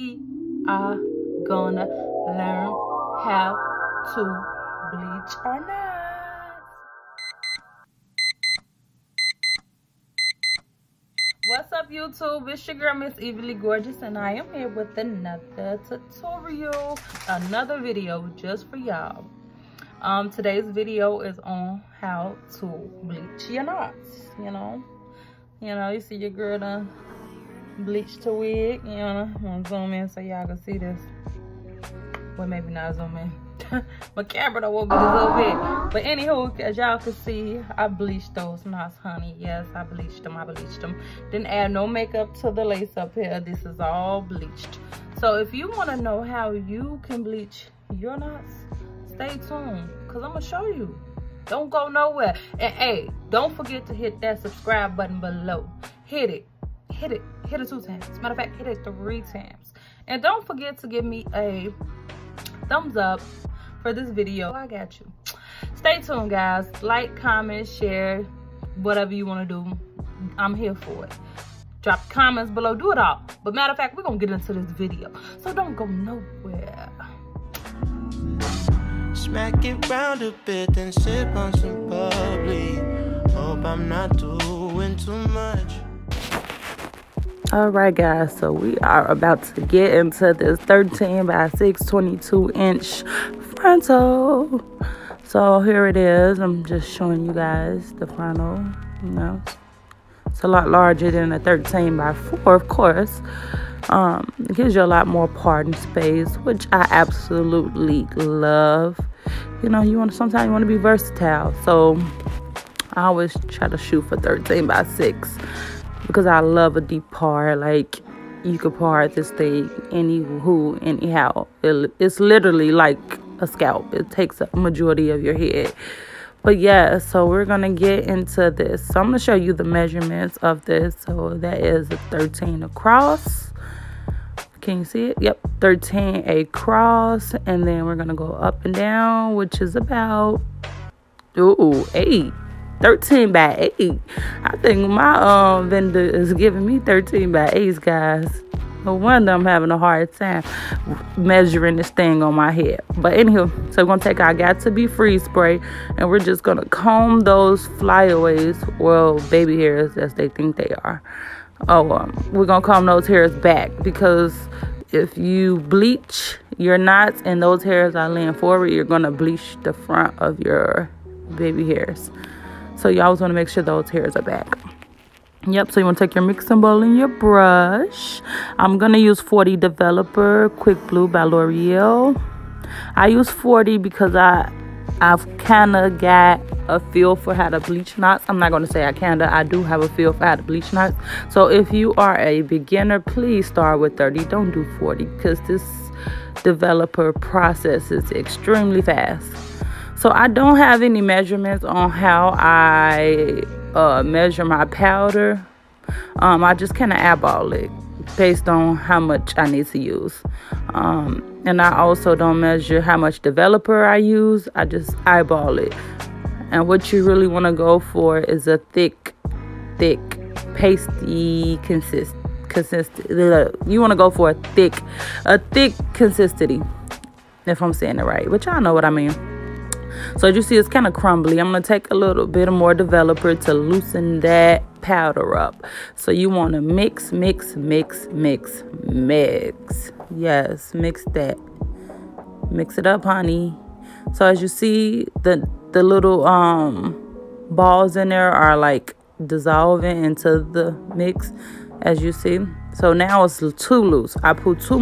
we are gonna learn how to bleach our knots. What's up, YouTube? It's your girl, Miss Evilly Gorgeous, and I am here with another tutorial, another video just for y'all. Today's video is on how to bleach your knots. You see your girl done bleached her wig. I'm gonna zoom in so y'all can see this. Well, maybe not zoom in. My camera don't want me to zoom in. But anywho, as y'all can see, I bleached those knots, honey. Yes, I bleached them. Didn't add no makeup to the lace up here. This is all bleached. So if you want to know how you can bleach your knots, stay tuned, because I'm gonna show you. Don't go nowhere. And hey, don't forget to hit that subscribe button below. Hit it 2 times. Matter of fact, hit it 3 times. And don't forget to give me a thumbs up for this video. I got you. Stay tuned, guys. Like, comment, share, whatever you want to do. I'm here for it. Drop comments below. Do it all. But matter of fact, we're gonna get into this video, so don't go nowhere. Smack it round a bit and sip on some bubbly. Hope I'm not doing too much. Alright, guys, so we are about to get into this 13 by 6 22-inch frontal. So here it is. I'm just showing you guys the frontal. It's a lot larger than a 13 by 4, of course. It gives you a lot more parting space, which I absolutely love. Sometimes you want to be versatile, so I always try to shoot for 13 by 6 because I love a deep part. Like, you could part this thing anyhow. It's literally like a scalp. It takes up a majority of your head. But yeah, so we're gonna get into this. So I'm gonna show you the measurements of this. So that is a 13 across. Can you see it? Yep, 13 across, and then we're gonna go up and down, which is about 8. 13 by 8. I think my vendor is giving me 13 by 8s, guys. No wonder I'm having a hard time measuring this thing on my head. But anywho, so we're gonna take our Got To Be Freeze spray, and we're just gonna comb those flyaways, well, baby hairs as they think they are. We're gonna comb those hairs back, because if you bleach your knots and those hairs are laying forward, you're gonna bleach the front of your baby hairs. So you always want to make sure those hairs are back. Yep, so you want to take your mixing bowl and your brush. I'm gonna use 40 Developer Quick Blue by L'Oreal. I use 40 because I've kind of got a feel for how to bleach knots. I'm not going to say I do have a feel for how to bleach knots. So if you are a beginner, please start with 30. Don't do 40, because this developer process is extremely fast. So I don't have any measurements on how I measure my powder. I just kind of eyeball it based on how much I need to use. And I also don't measure how much developer I use. I just eyeball it. And what you really want to go for is a thick, pasty consistency. You want to go for a thick consistency, if I'm saying it right, which y'all know what I mean. So as you see, it's kind of crumbly. I'm going to take a little bit more developer to loosen that powder up. So you want to mix. Yes, mix that. Mix it up, honey. So as you see, the little balls in there are like dissolving into the mix, as you see. So now it's too loose. I poured too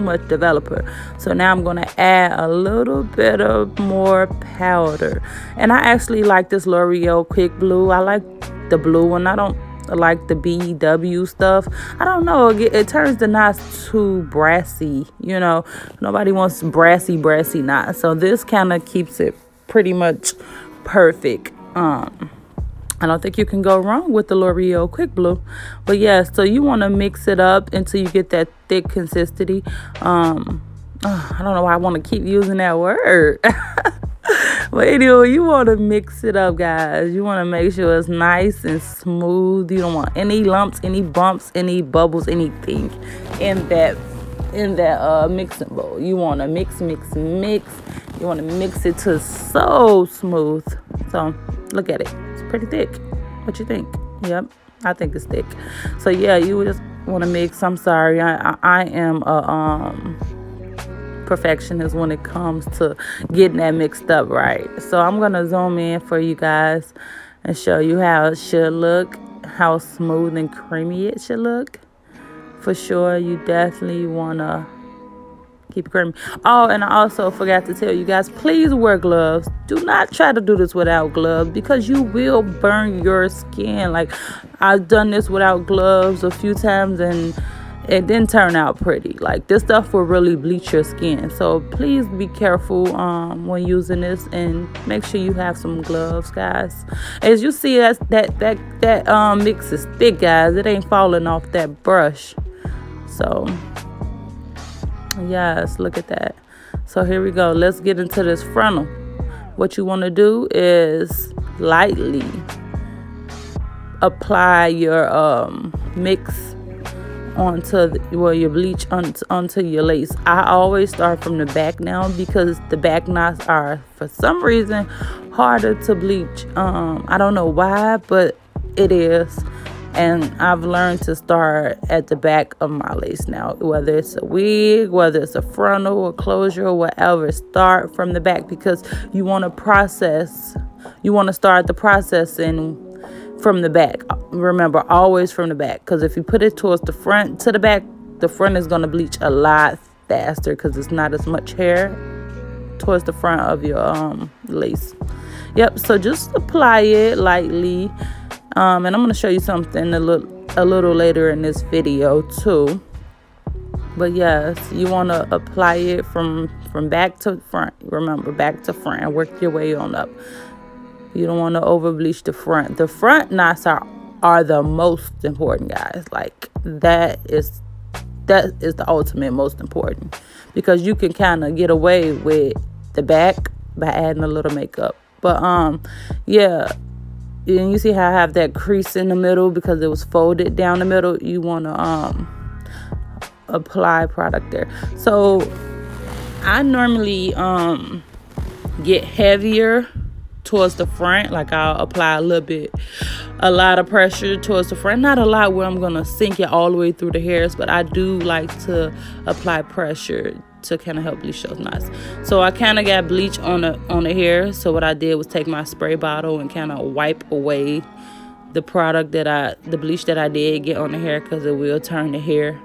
much developer. So now I'm going to add a little bit of more powder. And I actually like this L'Oreal Quick Blue. I like the blue one. I don't like the BW stuff. I don't know. It turns the knots too brassy. Nobody wants brassy knots. So this kind of keeps it pretty much perfect. I don't think you can go wrong with the L'Oreal Quick Blue. But yeah, so you want to mix it up until you get that thick consistency. I don't know why I want to keep using that word. But anyway, you want to mix it up, guys. You want to make sure it's nice and smooth. You don't want any lumps, any bumps, any bubbles, anything in that in that mixing bowl. You want to mix. You want to mix it to so smooth. So look at it. It's pretty thick. What you think? Yep, I think it's thick. So yeah, you would just want to mix. I'm sorry, I am a perfectionist when it comes to getting that mixed up right. So I'm gonna zoom in for you guys and show you how it should look, how smooth and creamy it should look. For sure, you definitely want to keep it creamy. Oh, and I also forgot to tell you guys, please wear gloves. Do not try to do this without gloves because you will burn your skin. Like, I've done this without gloves a few times and it didn't turn out pretty. Like, this stuff will really bleach your skin. So please be careful when using this, and make sure you have some gloves, guys. As you see, that mix is thick, guys. It ain't falling off that brush. So yes, look at that. So here we go. Let's get into this frontal. What you want to do is lightly apply your mix onto your bleach onto your lace. I always start from the back now because the back knots are, for some reason, harder to bleach. I don't know why, but it is. And I've learned to start at the back of my lace now, whether it's a wig, whether it's a frontal or closure or whatever. Start from the back because you want to process. You want to start the processing from the back. Remember, always from the back, because if you put it towards the front to the back, the front is going to bleach a lot faster because it's not as much hair towards the front of your lace. Yep, so just apply it lightly. And I'm going to show you something a little later in this video too. But yes, you want to apply it from back to front. Remember, back to front, and work your way on up. You don't want to over bleach the front. The front knots are the most important, guys. Like, that is the ultimate most important, because you can kind of get away with the back by adding a little makeup. But yeah. And you see how I have that crease in the middle because it was folded down the middle. You want to apply product there. So I normally get heavier towards the front. Like, I'll apply a lot of pressure towards the front. Not a lot where I'm going to sink it all the way through the hairs, but I do like to apply pressure to kind of help bleach those knots. So I kind of got bleach on the hair. So what I did was take my spray bottle and kind of wipe away the bleach that I did get on the hair, because it will turn the hair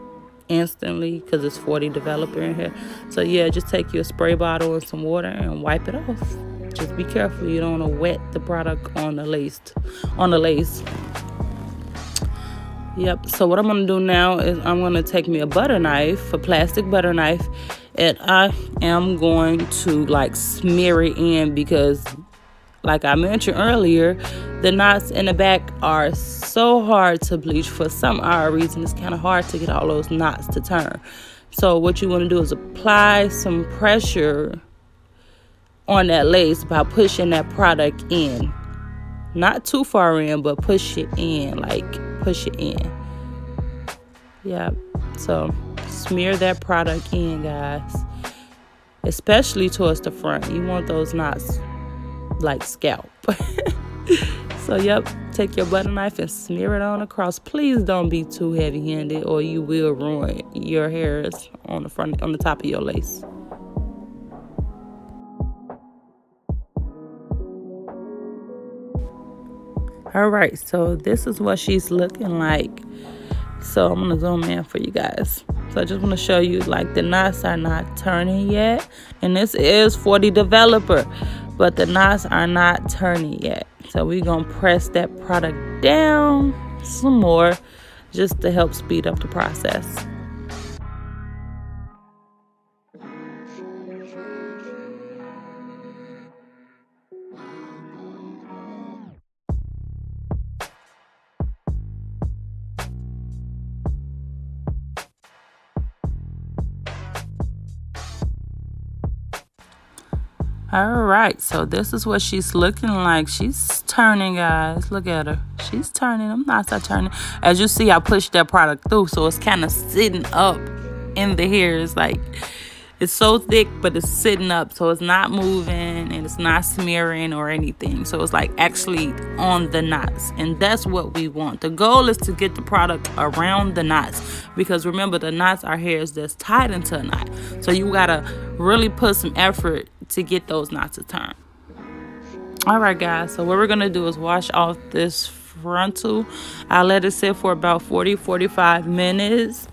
instantly because it's 40 developer in here. So yeah, just take your spray bottle and some water and wipe it off. Just be careful you don't want to wet the product on the lace. Yep, so what I'm going to do now is I'm going to take me a butter knife, a plastic butter knife, and I am going to like smear it in, because like I mentioned earlier, the knots in the back are so hard to bleach. For some odd reason, it's kind of hard to get all those knots to turn. So what you want to do is apply some pressure on that lace by pushing that product in. Not too far in, but push it in, push it in. Yeah, so smear that product in, guys, especially towards the front. You want those knots like scalp. So yep, take your butter knife and smear it on across. Please don't be too heavy-handed, or you will ruin your hairs on the top of your lace. All right, so this is what she's looking like. So I'm gonna zoom in for you guys. So I just want to show you, like, the knots are not turning yet, and this is 40 developer, but the knots are not turning yet. So we're gonna press that product down some more just to help speed up the process. All right, so this is what she's looking like. She's turning, guys. Look at her. She's turning. Them knots are turning. As you see, I pushed that product through, so it's kind of sitting up in the hairs. Like, it's so thick, but it's sitting up, so it's not moving and it's not smearing or anything. So it's like actually on the knots, and that's what we want. The goal is to get the product around the knots, because remember, the knots are hairs that's tied into a knot. So you gotta really put some effort to get those knots to turn. All right, guys, so what we're gonna do is wash off this frontal. I let it sit for about 40-45 minutes.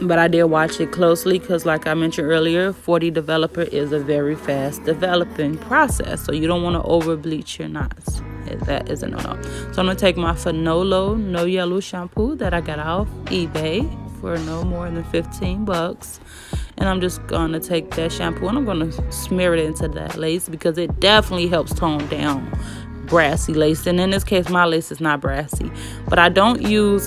But I did watch it closely because, like I mentioned earlier, 40 developer is a very fast developing process. So you don't want to over bleach your knots. That is a no-no. So I'm going to take my Fanolo No Yellow shampoo that I got off eBay for no more than $15. And I'm just going to take that shampoo and I'm going to smear it into that lace, because it definitely helps tone down brassy lace. And in this case, my lace is not brassy, but I don't use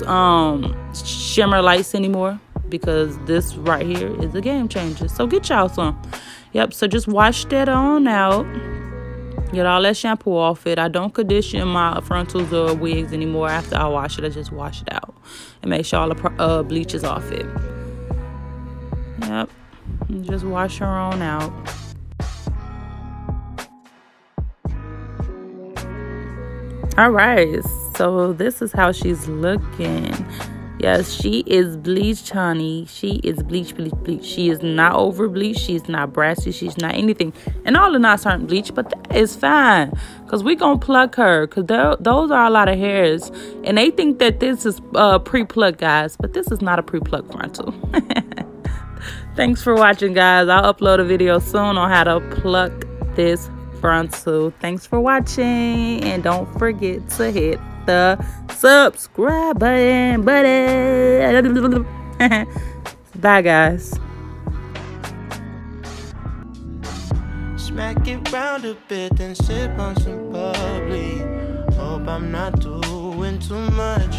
shimmer lights anymore, because this right here is a game changer. So get y'all some. Yep, so just wash that on out, get all that shampoo off it. I don't condition my frontals or wigs anymore. After I wash it, I just wash it out and make sure all the bleach is off it. Yep, and just wash her on out. All right, so this is how she's looking. Yes, she is bleached, honey. She is bleach. She is not over bleached. She's not brassy. She's not anything. And all the knots aren't bleached, but that is fine, because we're going to pluck her, because those are a lot of hairs. And they think that this is pre-plucked, guys, but this is not a pre-plucked frontal. Thanks for watching, guys. I'll upload a video soon on how to pluck this frontal. Thanks for watching, and don't forget to hit the subscribe button. Bye, guys. Smack it round a bit, then sip on some bubbly. Hope I'm not doing too much.